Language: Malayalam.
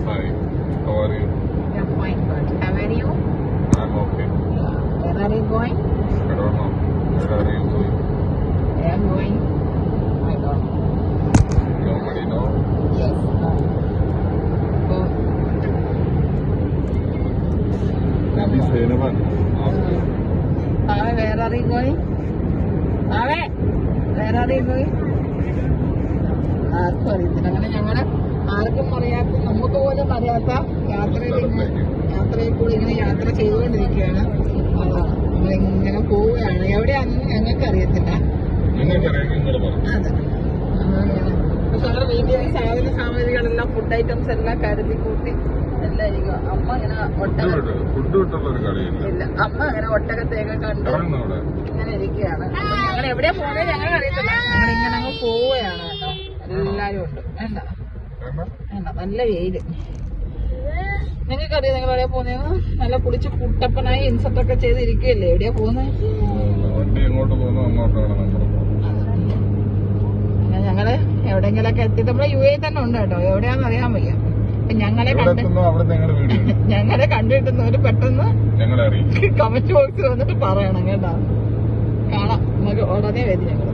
Hi. How are you? I'm fine, but how are you? I'm okay. Where are you going? I don't know. Where are you going? I am going. I don't know. Nobody know. Yes. Go. Maybe Senavan. Where are you going? Ave, where are you going? ആർക്കും അറിയത്തില്ല. അങ്ങനെ ഞങ്ങള് ആർക്കും അറിയാത്ത, നമുക്ക് പോലും അറിയാത്ത യാത്രയിൽ കൂടി ഇങ്ങനെ യാത്ര ചെയ്തുകൊണ്ടിരിക്കുകയാണ്. നമ്മളിങ്ങനെ പോവുകയാണ്. എവിടെയാണെന്ന് ഞങ്ങൾക്ക് അറിയത്തില്ല. അതെ, പക്ഷെ നമ്മുടെ വീട്ടിൽ സാധന സാമഗ്രികളെല്ലാം, ഫുഡ് ഐറ്റംസ് എല്ലാം കരുതി കൂട്ടി എല്ലാം ഇരിക്കുക. അമ്മ ഇങ്ങനെ ഇല്ല, അമ്മ അങ്ങനെ ഒട്ടകത്തേക്ക് കണ്ട് ഇങ്ങനെ ഇരിക്കുകയാണ്. ഞങ്ങൾ എവിടെയാ പോകുന്നത് ഞങ്ങൾക്ക് അറിയത്തില്ല. ഞങ്ങളിങ്ങനെ അങ്ങ് പോവുകയാണ് കേട്ടോ. എല്ലാരും ഉണ്ട്. വേണ്ട വേണ്ട, നല്ല വെയില്. നിങ്ങൾക്കറിയാം നിങ്ങൾ എവിടെയാ പോകുന്നത്? നല്ല കുളിച്ച് കുട്ടപ്പനായി ഇൻസെർട്ടൊക്കെ ചെയ്ത് ഇരിക്കുകയല്ലേ. എവിടെയാ പോകുന്നത്? ഞങ്ങള് എവിടെയെങ്കിലൊക്കെ എത്തിയിട്ട് നമ്മള് യു എ തന്നെ ഉണ്ട് കേട്ടോ. എവിടെയാന്ന് അറിയാൻ വയ്യ. ഞങ്ങളെ കണ്ടിട്ടുന്നവര് പെട്ടെന്ന് കമന്റ് ബോക്സിൽ വന്നിട്ട് പറയണം കേട്ടോ. കാണാം, നമുക്ക് ഉടനെ വരും ഞങ്ങള്.